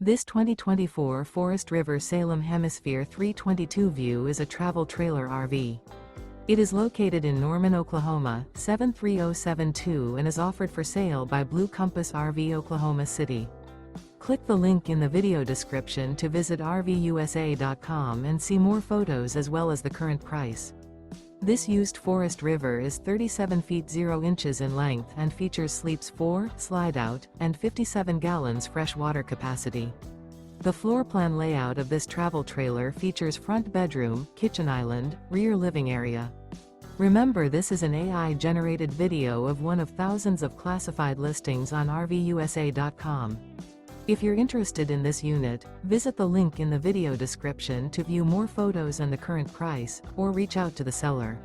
This 2024 Forest River Salem Hemisphere 322 View is a travel trailer RV. It is located in Norman, Oklahoma, 73072 and is offered for sale by Blue Compass RV Oklahoma City. Click the link in the video description to visit RVUSA.com and see more photos as well as the current price. This used Forest River is 37 feet 0 inches in length and features sleeps 4, Slideout, and 57 gallons fresh water capacity. The floor plan layout of this travel trailer features front bedroom, kitchen island, rear living area. Remember, this is an AI-generated video of one of thousands of classified listings on RVUSA.com. If you're interested in this unit, visit the link in the video description to view more photos and the current price, or reach out to the seller.